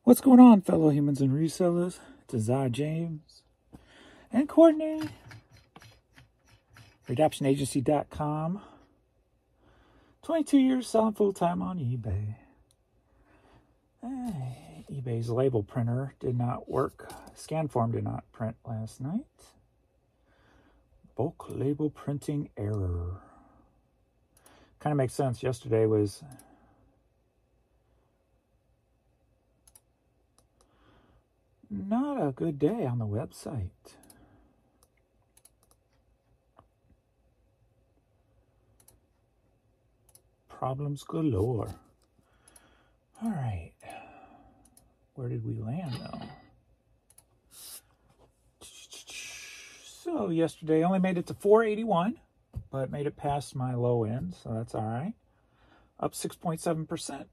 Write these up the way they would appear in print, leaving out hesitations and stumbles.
What's going on, fellow humans and resellers? It's Eey James and Courtney. RedemptionAgency.com. 22 years selling full-time on eBay. eBay's label printer did not work. Scan form did not print last night. Bulk label printing error. Kind of makes sense. Yesterday was not a good day on the website. Problems galore. All right. Where did we land, though? So yesterday only made it to 481, but made it past my low end, so that's all right. Up 6.7%.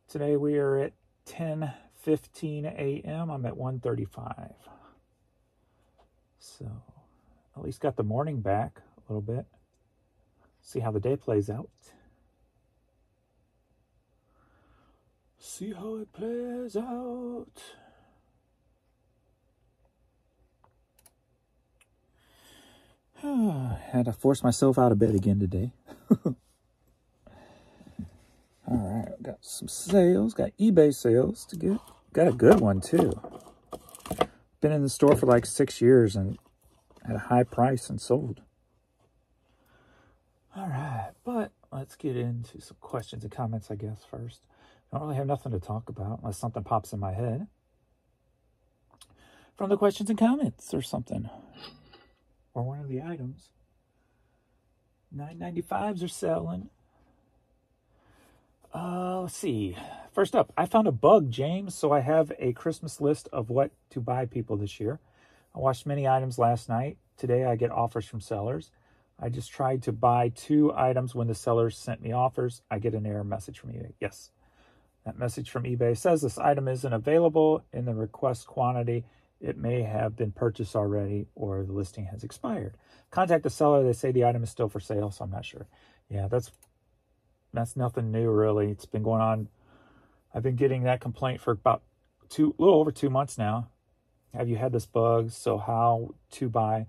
Today we are at 10:15 a.m. I'm at 135. So at least got the morning back a little bit. See how the day plays out. See how it plays out. Had to force myself out of bed again today. All right, got some sales. Got eBay sales to get. Got a good one, too. Been in the store for like 6 years and at a high price and sold. All right, but let's get into some questions and comments, I guess, first. I don't really have nothing to talk about unless something pops in my head from the questions and comments or something. Or one of the items. $9.95s are selling. Let's see. First up, I found a bug, James, so I have a Christmas list of what to buy people this year. I watched many items last night. Today I get offers from sellers. I just tried to buy 2 items when the sellers sent me offers. I get an error message from eBay. Yes. That message from eBay says this item isn't available in the request quantity. It may have been purchased already or the listing has expired. Contact the seller. They say the item is still for sale, so I'm not sure. Yeah, that's nothing new, really. It's been going on. I've been getting that complaint for about a little over 2 months now. Have you had this bug? So how to buy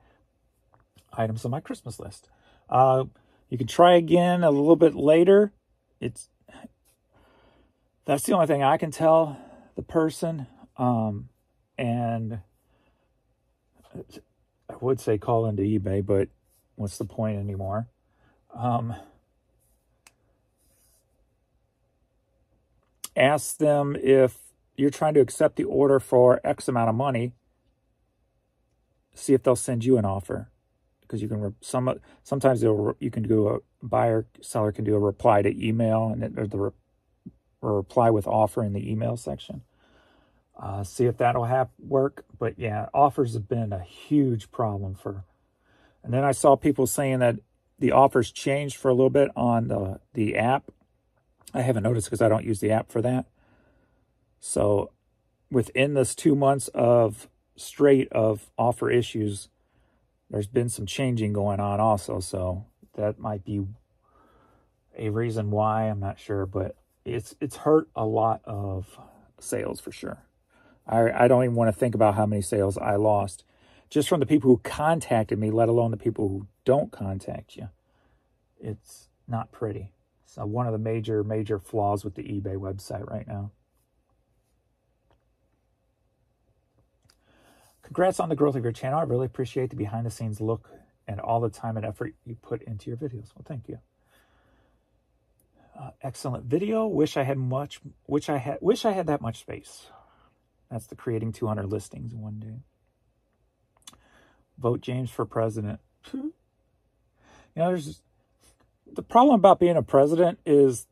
items on my Christmas list. You can try again a little bit later. That's the only thing I can tell the person. And I would say call into eBay, but what's the point anymore? Ask them if you're trying to accept the order for X amount of money. See if they'll send you an offer. Because you can sometimes you can do a seller can do a reply to email, and there's the reply with offer in the email section. See if that'll work. But yeah, offers have been a huge problem and then I saw people saying that the offers changed for a little bit on the app. I haven't noticed because I don't use the app for that. So within this 2 months of straight of offer issues, there's been some changing going on also, so that might be a reason why. I'm not sure, but it's hurt a lot of sales for sure. I don't even want to think about how many sales I lost just from the people who contacted me, let alone the people who don't contact you. It's not pretty. So one of the major flaws with the eBay website right now. Congrats on the growth of your channel. I really appreciate the behind-the-scenes look and all the time and effort you put into your videos. Well, thank you. Excellent video. Wish I had that much space. That's the creating 200 listings in one day. Vote James for president. There's the problem about being a president is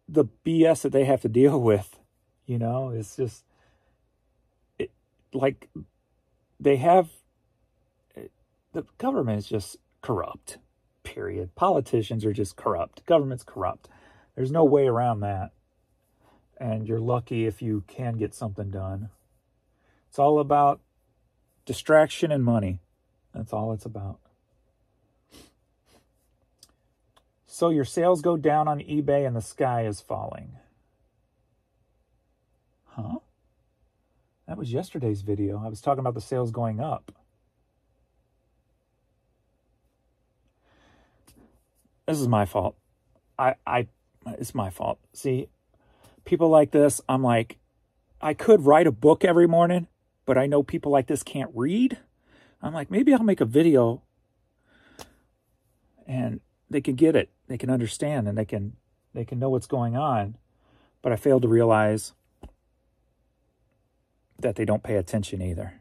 the BS that they have to deal with. It's just. Like the government is just corrupt, period. Politicians are just corrupt. Government's corrupt. There's no way around that. And you're lucky if you can get something done. It's all about distraction and money. That's all it's about. So your sales go down on eBay and the sky is falling. That was yesterday's video. I was talking about the sales going up. This is my fault. It's my fault. See, people like this, I'm like, I could write a book every morning, but I know people like this can't read. I'm like, maybe I'll make a video and they can get it. They can understand and they can know what's going on. But I failed to realize that they don't pay attention either.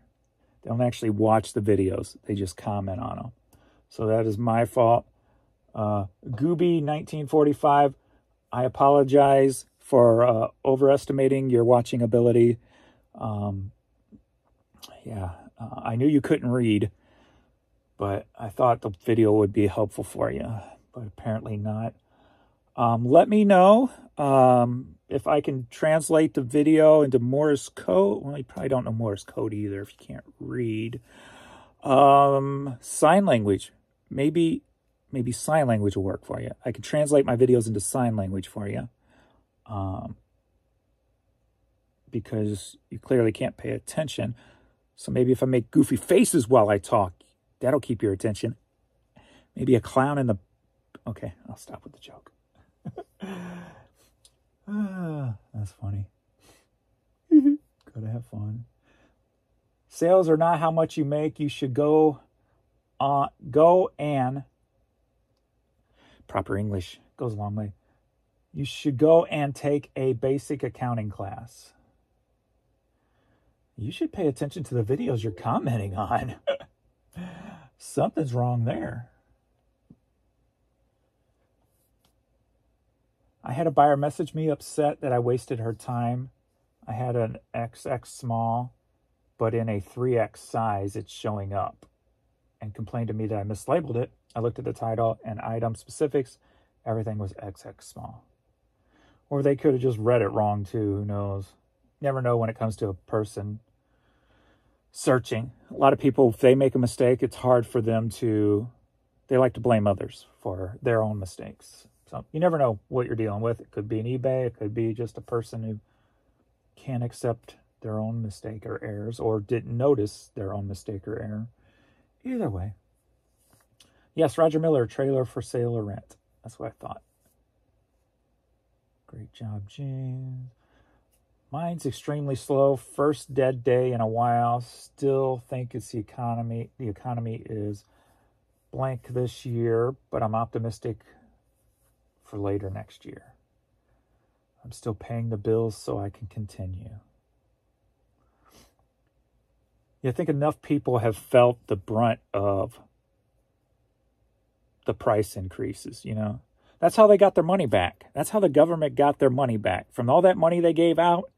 They don't actually watch the videos. They just comment on them. So that is my fault. Gooby 1945, I apologize for overestimating your watching ability. I knew you couldn't read, but I thought the video would be helpful for you, but apparently not. Let me know if I can translate the video into Morse code. Well, you probably don't know Morse code either if you can't read. Sign language. Maybe sign language will work for you. I can translate my videos into sign language for you. Because you clearly can't pay attention. So maybe if I make goofy faces while I talk, that'll keep your attention. Maybe a clown in the... Okay, I'll stop with the joke. That's funny. Gotta have fun. Sales are not how much you make. You should go and... Proper English goes a long way. You should go and take a basic accounting class. You should pay attention to the videos you're commenting on. Something's wrong there. I had a buyer message me upset that I wasted her time. I had an XX small, but in a 3X size, it's showing up, and complained to me that I mislabeled it. I looked at the title and item specifics. Everything was XX small. Or they could have just read it wrong too. Who knows? Never know when it comes to a person searching. A lot of people, if they make a mistake, it's hard for them to... They like to blame others for their own mistakes. So you never know what you're dealing with. It could be an eBay. It could be just a person who can't accept their own mistake or errors, or didn't notice their own mistake or error. Either way. Yes, Roger Miller, trailer for sale or rent. That's what I thought. Great job, James. Mine's extremely slow. First dead day in a while. Still think it's the economy. The economy is blank this year, but I'm optimistic for later next year. I'm still paying the bills so I can continue. I think enough people have felt the brunt of the price increases, you know. That's how they got their money back. That's how the government got their money back. From all that money they gave out,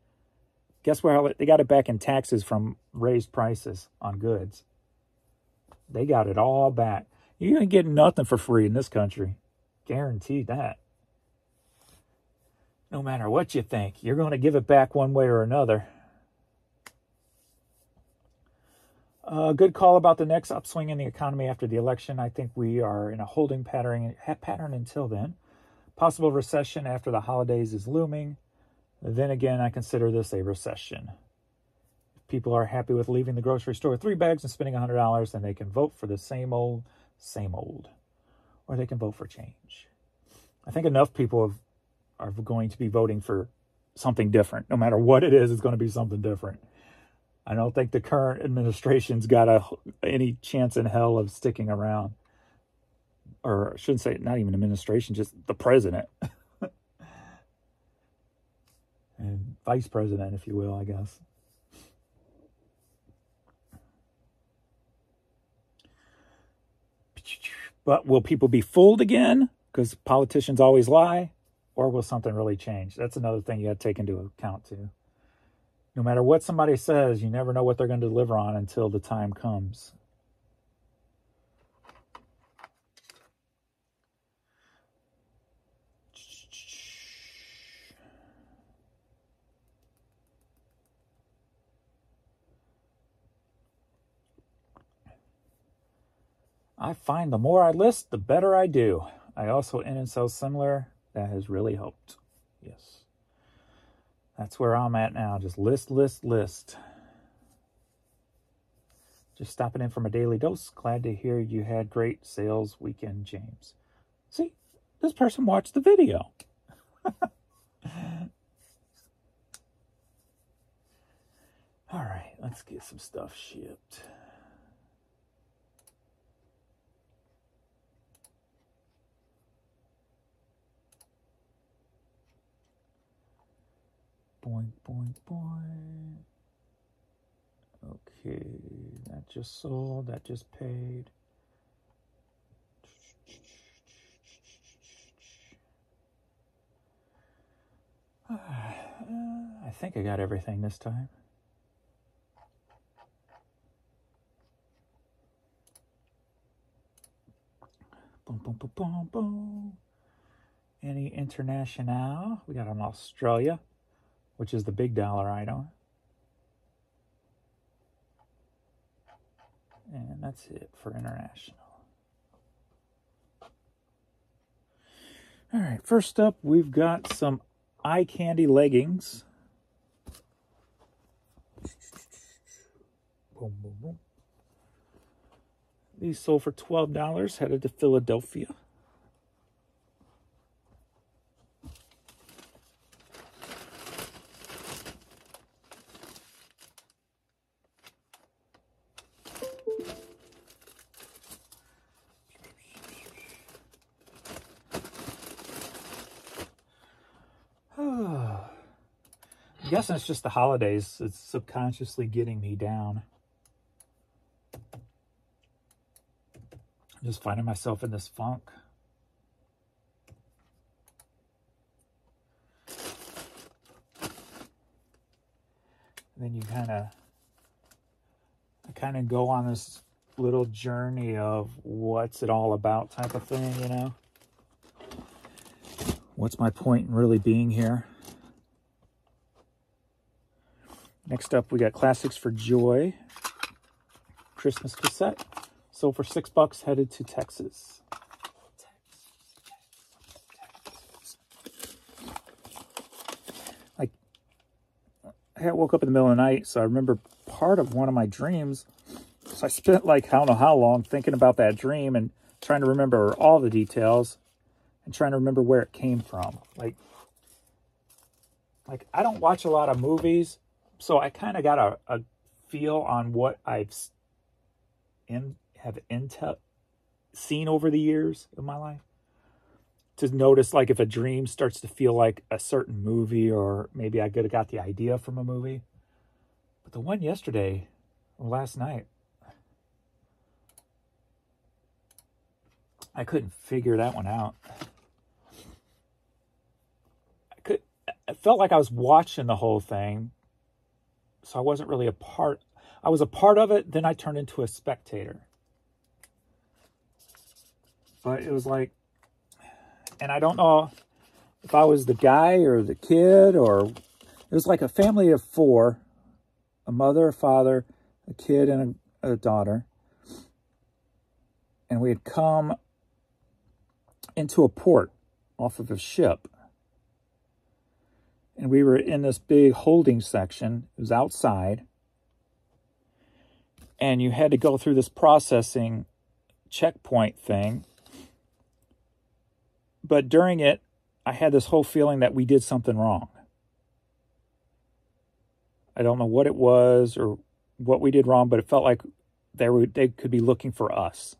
guess where they got it back in taxes from raised prices on goods. They got it all back. You ain't getting nothing for free in this country. Guaranteed that. No matter what you think, you're going to give it back one way or another. A good call about the next upswing in the economy after the election. I think we are in a holding pattern until then. Possible recession after the holidays is looming. Then again, I consider this a recession. If people are happy with leaving the grocery store with 3 bags and spending $100, then they can vote for the same old. Or they can vote for change. I think enough people are going to be voting for something different. No matter what it is, it's going to be something different. I don't think the current administration's got any chance in hell of sticking around. Or I shouldn't say, not even administration, just the president. And vice president, if you will, I guess. But will people be fooled again? Because politicians always lie. Or will something really change? That's another thing you got to take into account, too. No matter what somebody says, you never know what they're going to deliver on until the time comes. I find the more I list, the better I do. I also in and sell similar. That has really helped. Yes. That's where I'm at now. Just list. Just stopping in from a daily dose. Glad to hear you had great sales weekend, James. See, this person watched the video. All right, let's get some stuff shipped. Boing, boing, boing. Okay, that just sold, that just paid. I think I got everything this time. Boom, boom, boom, boom, boom. Any international? We got an Australia, which is the big dollar item. And that's it for international. All right, first up, we've got some Eey Candy Leggings. Boom, boom, boom. These sold for $12, headed to Philadelphia. I'm guessing it's just the holidays. It's subconsciously getting me down. I'm just finding myself in this funk. And then you kind of go on this little journey of what's it all about type of thing, you know? What's my point in really being here? Next up, we got Classics for Joy. Christmas cassette. Sold for $6, headed to Texas. I woke up in the middle of the night, so I remember part of one of my dreams. So I spent like, I don't know how long thinking about that dream and trying to remember all the details and trying to remember where it came from. Like I don't watch a lot of movies, so I kind of got a feel on what I've seen over the years of my life. To notice, like, if a dream starts to feel like a certain movie, or maybe I could have got the idea from a movie. But the one yesterday, or last night, I couldn't figure that one out. I felt like I was watching the whole thing, so I wasn't really a part. I was a part of it, then I turned into a spectator. But it was like, and I don't know if I was the guy or the kid, or it was like a family of four, a mother, a father, a kid, and a daughter. And we had come into a port off of a ship. And we were in this big holding section. It was outside. And you had to go through this processing checkpoint thing. But during it, I had this whole feeling that we did something wrong. I don't know what it was or what we did wrong, but it felt like they could be looking for us.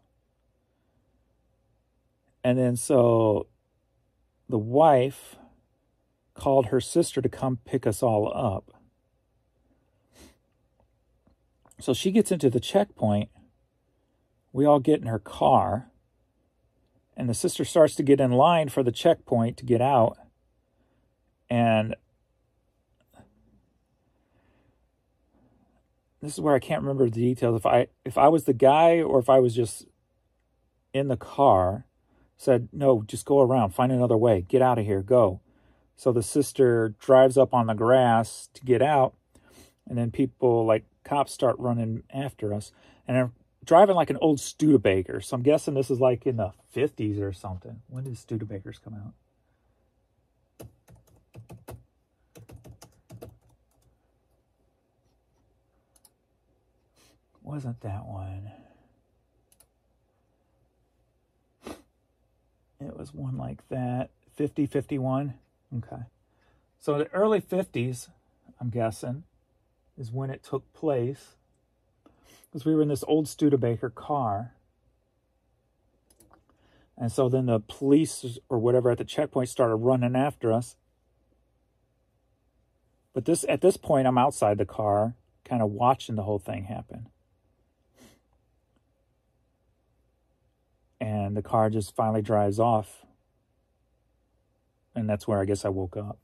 And then so the wife called her sister to come pick us all up. So she gets into the checkpoint. We all get in her car. And the sister starts to get in line for the checkpoint to get out. And this is where I can't remember the details. If I was the guy or if I was just in the car, said, no, just go around, find another way, get out of here, go. So the sister drives up on the grass to get out. And then people, like cops, start running after us. And they're driving like an old Studebaker. So I'm guessing this is like in the 50s or something. When did Studebakers come out? wasn't that one. It was one like that. 50, 51. Okay. So the early 50s, I'm guessing, is when it took place. Because we were in this old Studebaker car. And so then the police or whatever at the checkpoint started running after us. But at this point, I'm outside the car, kind of watching the whole thing happen. And the car just finally drives off. And that's where I guess I woke up.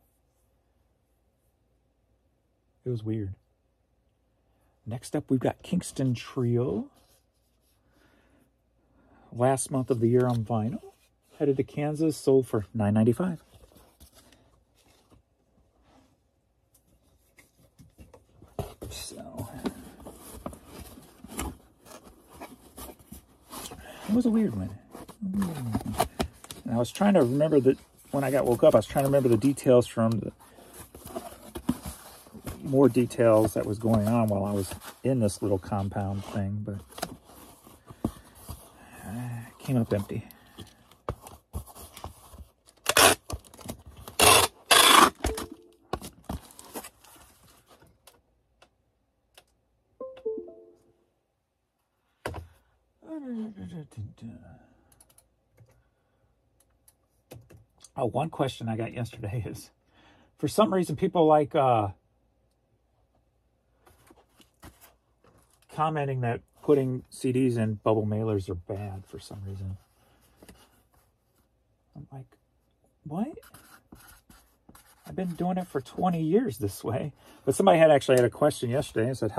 It was weird. Next up, we've got Kingston Trio. Last month of the year on vinyl. Headed to Kansas, sold for $9.95. So, it was a weird one. And I was trying to remember that when I woke up, I was trying to remember the details from the more details that was going on while I was in this little compound thing, but came up empty. Oh, one question I got yesterday is, for some reason, people like commenting that putting CDs in bubble mailers are bad for some reason. I'm like, what? I've been doing it for 20 years this way. But somebody actually had a question yesterday and said,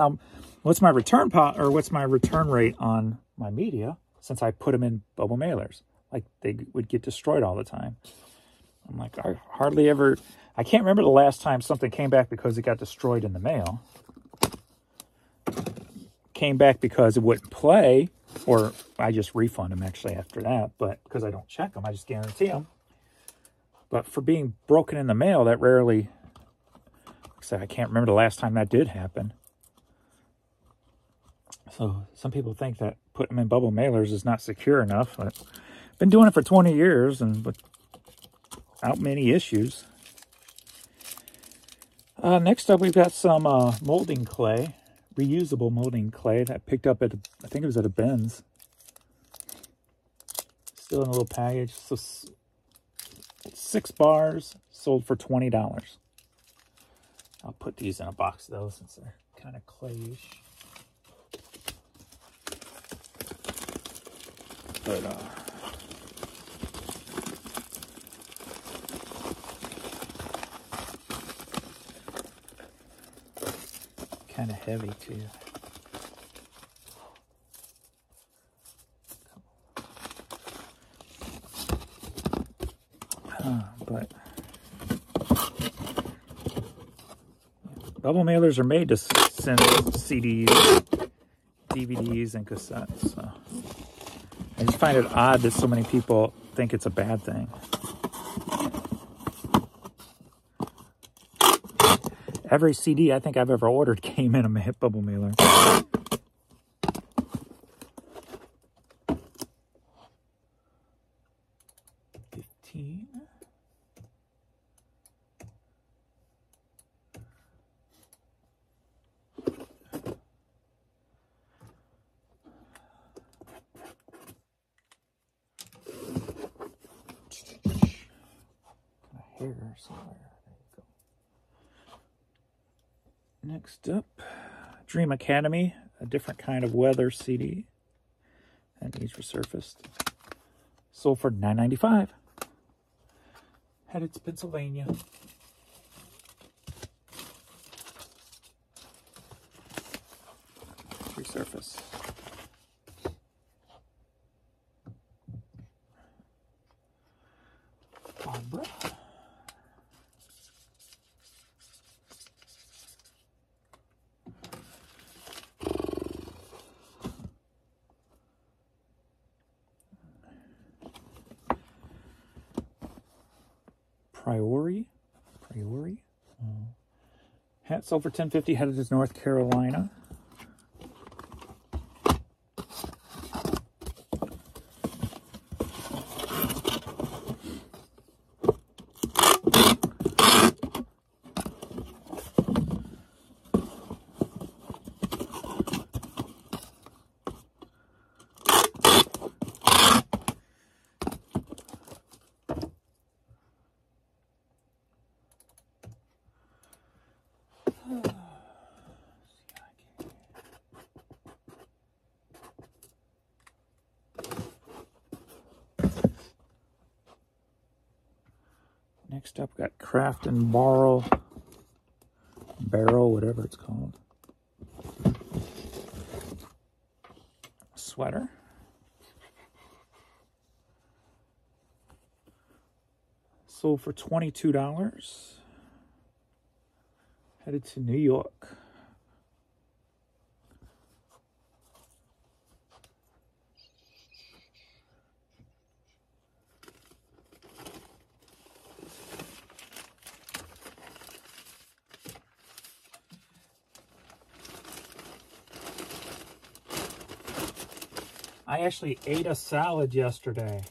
what's my return rate on my media since I put them in bubble mailers? Like they would get destroyed all the time. I'm like, I hardly ever, I can't remember the last time something came back because it got destroyed in the mail. Came back because it wouldn't play, or I just refund them actually after that, but because I don't check them, I just guarantee them. But for being broken in the mail, that rarely, like I said, I can't remember the last time that did happen. So some people think that putting them in bubble mailers is not secure enough, but I've been doing it for 20 years and without many issues. Next up, we've got some molding clay. Reusable molding clay that I picked up at, I think it was at a Ben's. Still in a little package. So 6 bars, sold for $20. I'll put these in a box though, since they're kind of clayish. But kind of heavy too. But bubble mailers are made to send CDs, DVDs, and cassettes. So I just find it odd that so many people think it's a bad thing. Every CD I think I've ever ordered came in a bubble mailer. Here somewhere. There you go. Next up, Dream Academy, a different kind of weather CD that needs resurfaced. Sold for $9.95. Headed to Pennsylvania. Resurface. Barbara. Priori. Hat sold for $10.50, headed to North Carolina. Next up, got Craft and Barrel, whatever it's called. Sweater. Sold for $22. Headed to New York. I actually ate a salad yesterday.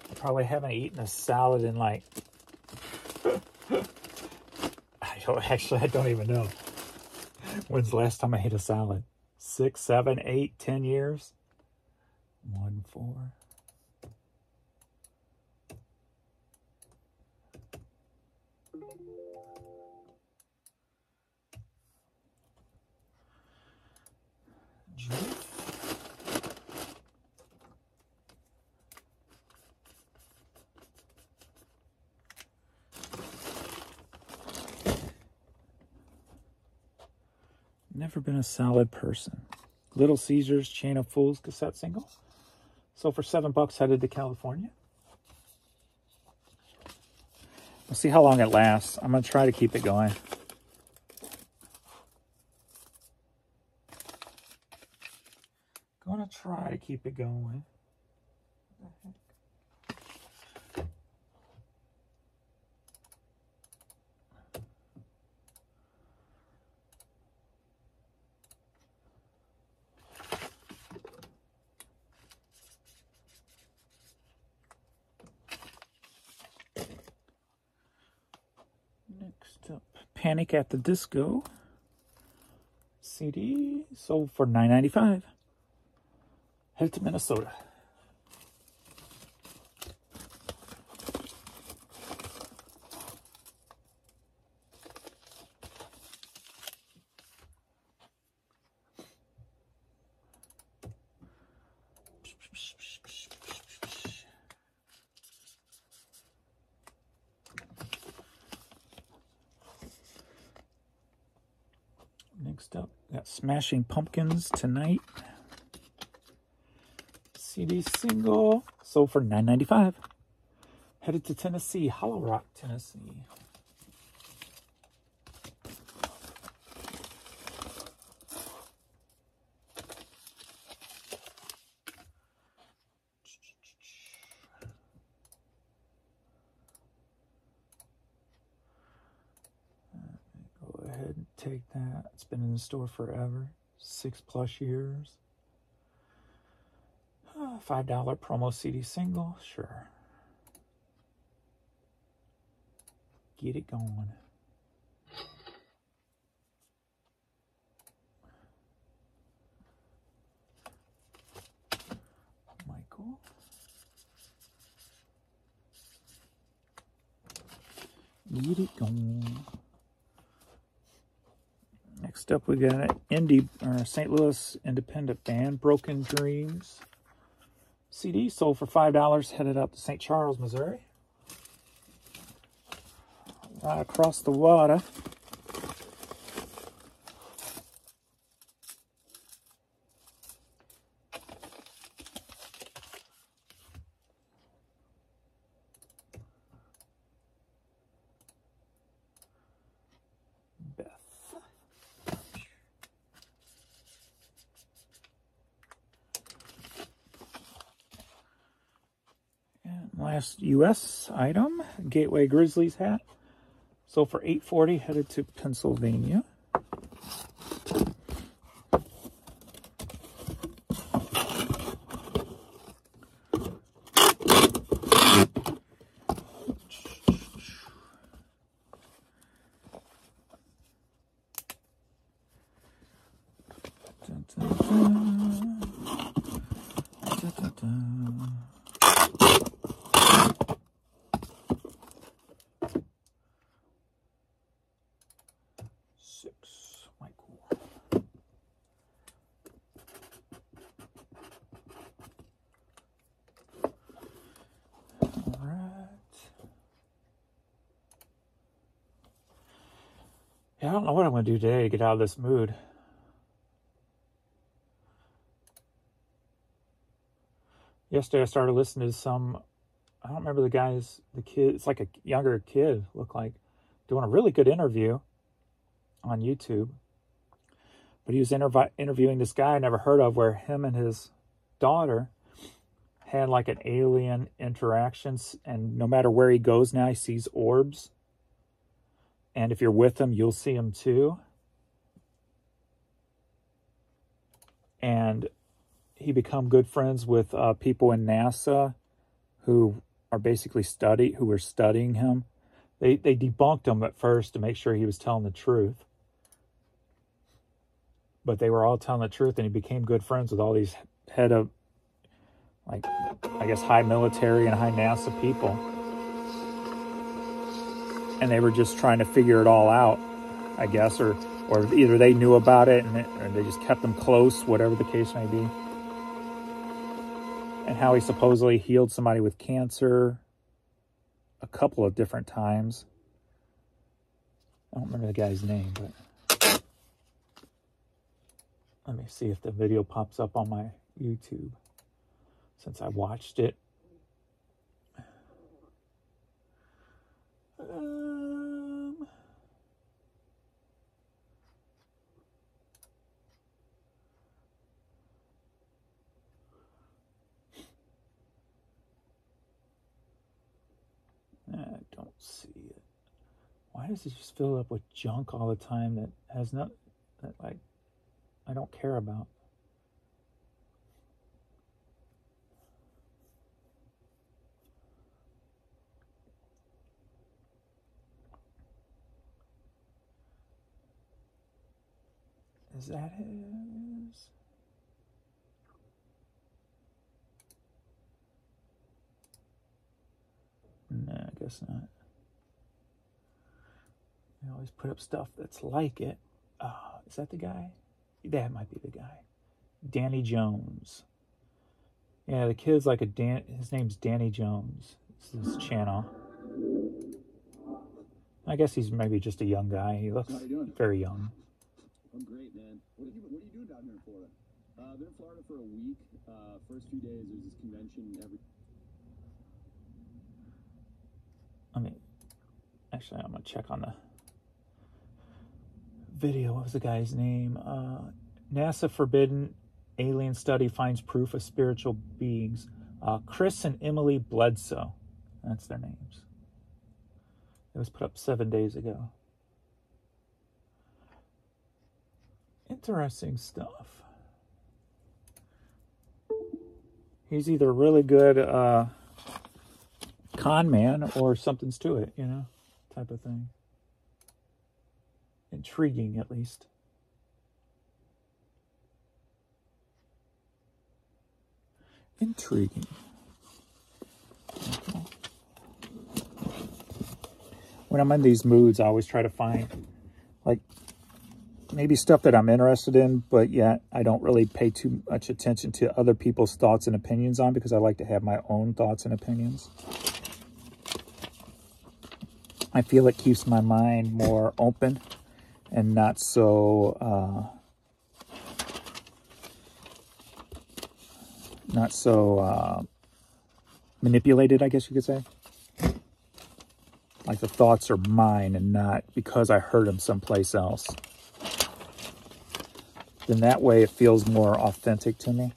I probably haven't eaten a salad in like, I don't even know. When's the last time I ate a salad? 6, 7, 8, 10 years? 1, 4. Never been a salad person. Little Caesars Chain of Fools cassette single. So for $7, headed to California. We'll see how long it lasts. I'm going to try to keep it going. Going to try to keep it going. What the heck? Next up, Panic at the Disco CD, sold for $9.95. Head to Minnesota. Next up, got Smashing Pumpkins Tonight. CD single, sold for $9.95. Headed to Tennessee, Hollow Rock, Tennessee. Go ahead and take that. It's been in the store forever, 6+ years. $5 promo CD single, sure. Get it going. Michael. Get it going. Next up, we got an St. Louis independent band, Broken Dreams. CD sold for $5, headed up to St. Charles, Missouri. Right across the water. Last U.S. item, Gateway Grizzlies hat. Sold for $8.40, headed to Pennsylvania. I don't know what I'm going to do today to get out of this mood. Yesterday I started listening to some, I don't remember the guy's, the kid, it's like a younger kid, looked like, doing a really good interview on YouTube. But he was interviewing this guy I never heard of, where him and his daughter had like an alien interactions, and no matter where he goes now, he sees orbs. And if you're with him, you'll see him too. And he become good friends with people in NASA who are basically who were studying him. They debunked him at first to make sure he was telling the truth. But they were all telling the truth, and he became good friends with all these head of, like, I guess, high military and high NASA people. And they were just trying to figure it all out, I guess, or either they knew about it or they just kept them close, whatever the case may be. And how he supposedly healed somebody with cancer a couple of different times. I don't remember the guy's name, but let me see if the video pops up on my YouTube, since I watched it. I don't see it. Why does it just fill up with junk all the time that has not, that, like, I don't care about? Is that his? No, I guess not. They always put up stuff that's like it. Is that the guy? That might be the guy. Danny Jones. Yeah, the kid's like his name's Danny Jones. This is his channel. I guess he's maybe just a young guy. He looks very young. I'm great, man. What are you doing down here in Florida? I've been in Florida for a week. First few days, there's this convention Actually, I'm going to check on the video. What was the guy's name? NASA forbidden alien study finds proof of spiritual beings. Chris and Emily Bledsoe. That's their names. It was put up 7 days ago. Interesting stuff. He's either a really good con man or something's to it, you know, type of thing. Intriguing, at least. Intriguing. Okay. When I'm in these moods, I always try to find, like, maybe stuff that I'm interested in, but yet I don't really pay too much attention to other people's thoughts and opinions on, because I like to have my own thoughts and opinions. I feel it keeps my mind more open and not so manipulated, I guess you could say. Like the thoughts are mine and not because I heard them someplace else. Then that way it feels more authentic to me.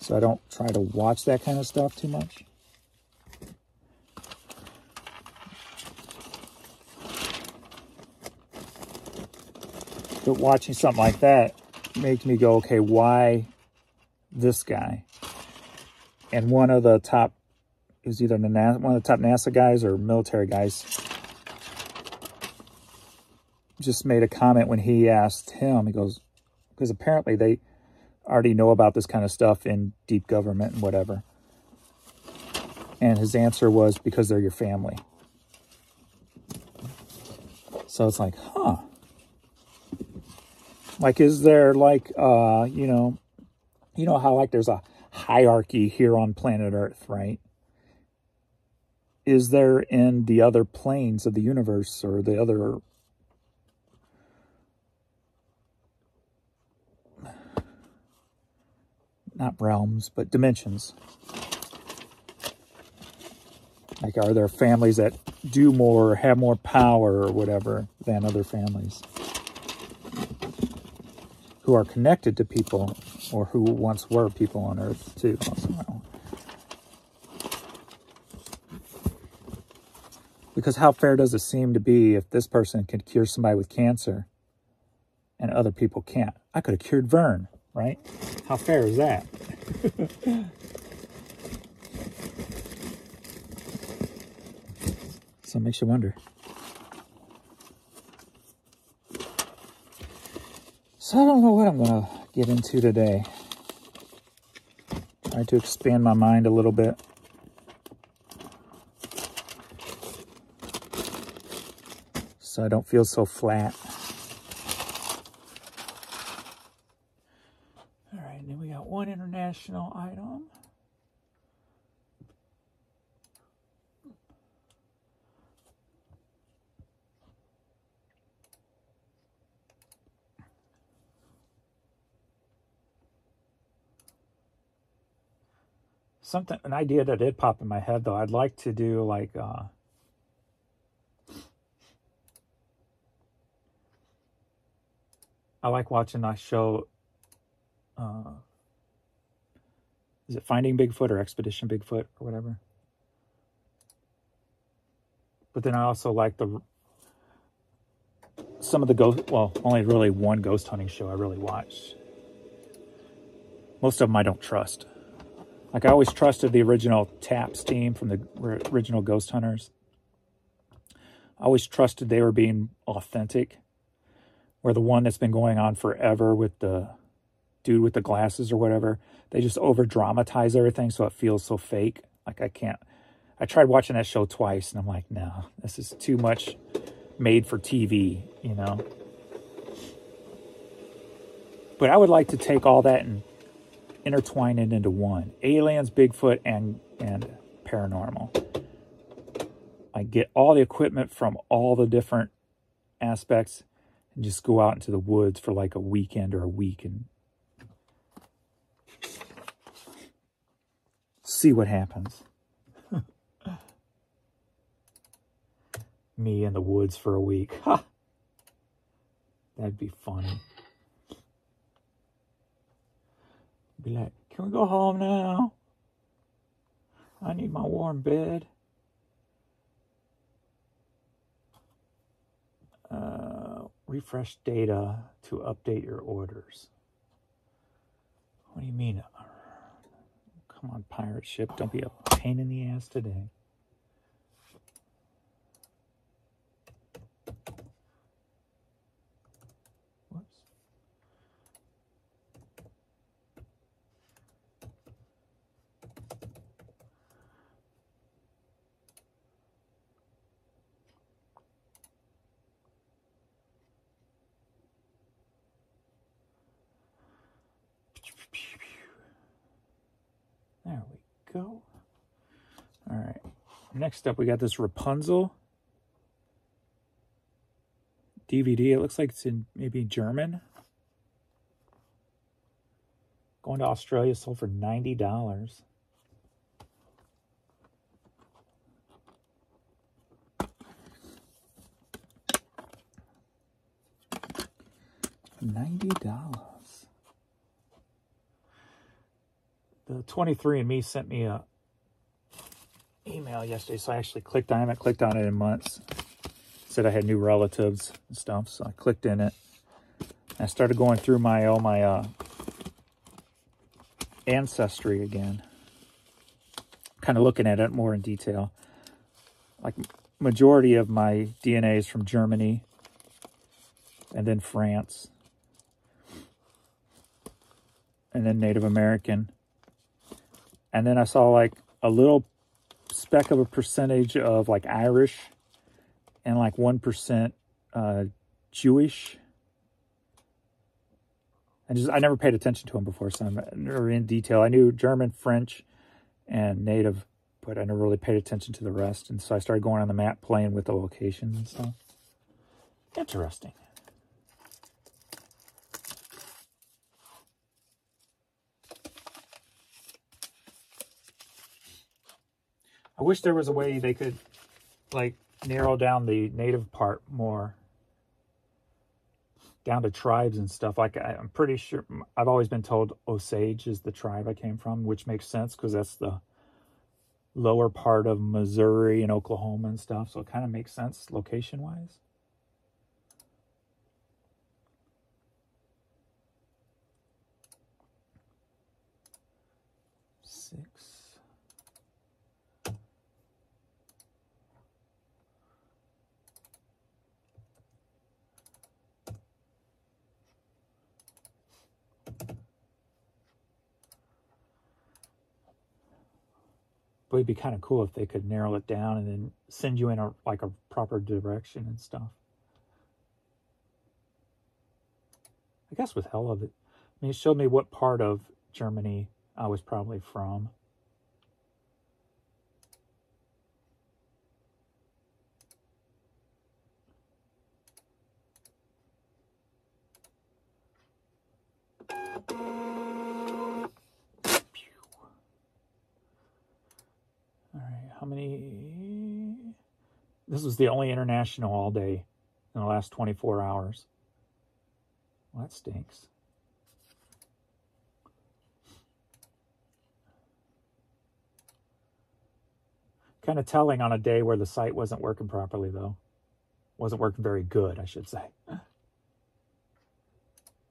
So I don't try to watch that kind of stuff too much. But watching something like that makes me go, okay, why this guy? And one of the top, it was either one of the top NASA guys or military guys, just made a comment when he asked him. He goes, because apparently they already know about this kind of stuff in deep government and whatever. And his answer was, because they're your family. So it's like, huh. Like, is there like, you know how like there's a hierarchy here on planet Earth, right? is there in the other planes of the universe, or the other not realms, but dimensions? Like, are there families that do more, have more power or whatever than other families who are connected to people, or who once were people on Earth too? Also. Because how fair does it seem to be if this person can cure somebody with cancer and other people can't? I could have cured Vern, right? How fair is that? So it makes you wonder. So I don't know what I'm going to get into today. Try to expand my mind a little bit. So I don't feel so flat. All right, then we got one international item. An idea that did pop in my head, though. I'd like to do like I like watching that show. Is it Finding Bigfoot or Expedition Bigfoot or whatever? But then I also like some of the ghost. Well, only really one ghost hunting show I really watched. Most of them I don't trust. Like, I always trusted the original Taps team from the original Ghost Hunters. I always trusted they were being authentic. Where the one that's been going on forever with the dude with the glasses or whatever, they just over-dramatize everything so it feels so fake. Like, I can't. I tried watching that show twice, and I'm like, no, this is too much made for TV, you know? But I would like to take all that and intertwine it into one. Aliens, Bigfoot, and paranormal. I get all the equipment from all the different aspects and just go out into the woods for like a weekend or a week and see what happens. Me in the woods for a week. Ha! That'd be funny. Be like, can we go home now? I need my warm bed. Refresh data to update your orders. What do you mean? Come on, pirate ship. Don't be a pain in the ass today. Whoops. There we go. All right. Next up, we got this Rapunzel DVD. It looks like it's in maybe German. Going to Australia, sold for $90. $90. The 23andMe sent me a email yesterday, so I actually clicked on it. I haven't clicked on it in months. It said I had new relatives and stuff, so I clicked in it. I started going through all my Ancestry again. Kind of looking at it more in detail. Like, majority of my DNA is from Germany and then France and then Native American. And then I saw like a little speck of a percentage of like Irish and like 1% Jewish. I never paid attention to them before, so I'm never in detail. I knew German, French, and Native but I never really paid attention to the rest. And so I started going on the map, playing with the locations and stuff. Interesting. I wish there was a way they could, like, narrow down the native part more. Down to tribes and stuff. Like, I'm pretty sure, I've always been told Osage is the tribe I came from, which makes sense because that's the lower part of Missouri and Oklahoma and stuff. So it kind of makes sense location-wise. But it'd be kind of cool if they could narrow it down and then send you in a proper direction and stuff. I guess with hell of it. I mean, it showed me what part of Germany I was probably from. How many? This was the only international all day in the last 24 hours. Well, that stinks. Kind of telling on a day where the site wasn't working properly, though. Wasn't working very good, I should say.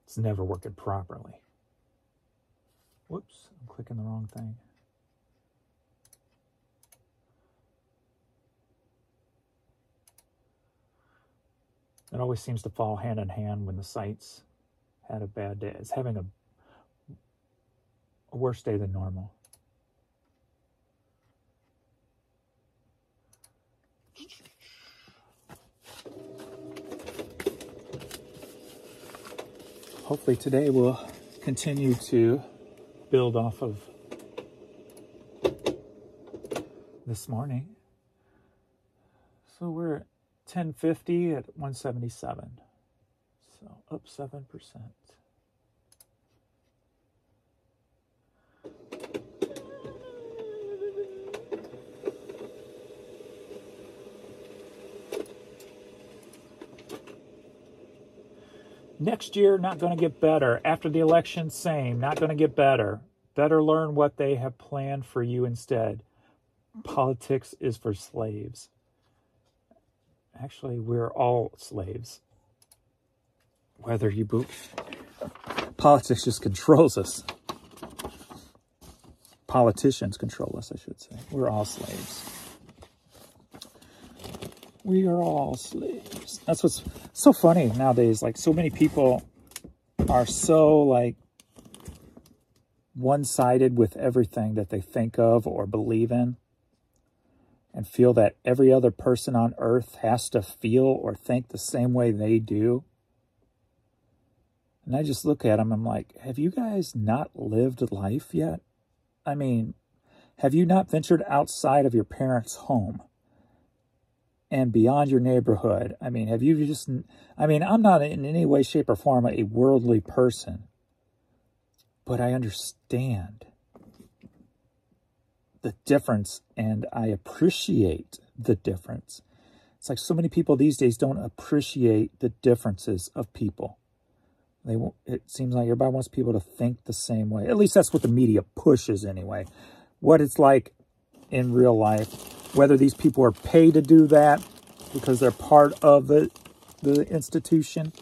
It's never working properly. Whoops, I'm clicking the wrong thing. It always seems to fall hand in hand when the site's had a bad day. It's having a worse day than normal. Hopefully today we'll continue to build off of this morning. So we're at 1050 at 177. So up 7%. Next year, not going to get better. After the election, same. Not going to get better. Better learn what they have planned for you instead. Politics is for slaves. Actually, we're all slaves. Whether you boot. Politics just controls us. Politicians control us, I should say. We're all slaves. We are all slaves. That's what's so funny nowadays. Like, so many people are so, like, one-sided with everything that they think of or believe in, and feel that every other person on earth has to feel or think the same way they do. And I just look at them, I'm like, have you guys not lived life yet? I mean, have you not ventured outside of your parents' home and beyond your neighborhood? I mean, have you just, I mean, I'm not in any way, shape, or form a worldly person, but I understand the difference, and I appreciate the difference. It's like so many people these days don't appreciate the differences of people. It seems like everybody wants people to think the same way. At least that's what the media pushes anyway. What it's like in real life, whether these people are paid to do that because they're part of the institution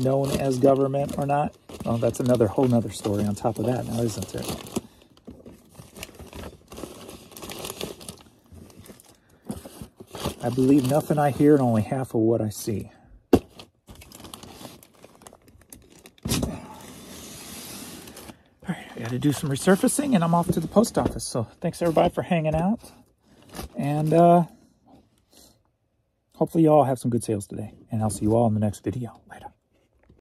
known as government or not. Oh, that's whole nother story on top of that now, isn't it? I believe nothing I hear and only half of what I see. All right, I got to do some resurfacing and I'm off to the post office. So thanks everybody for hanging out. And hopefully you all have some good sales today. And I'll see you all in the next video. Later.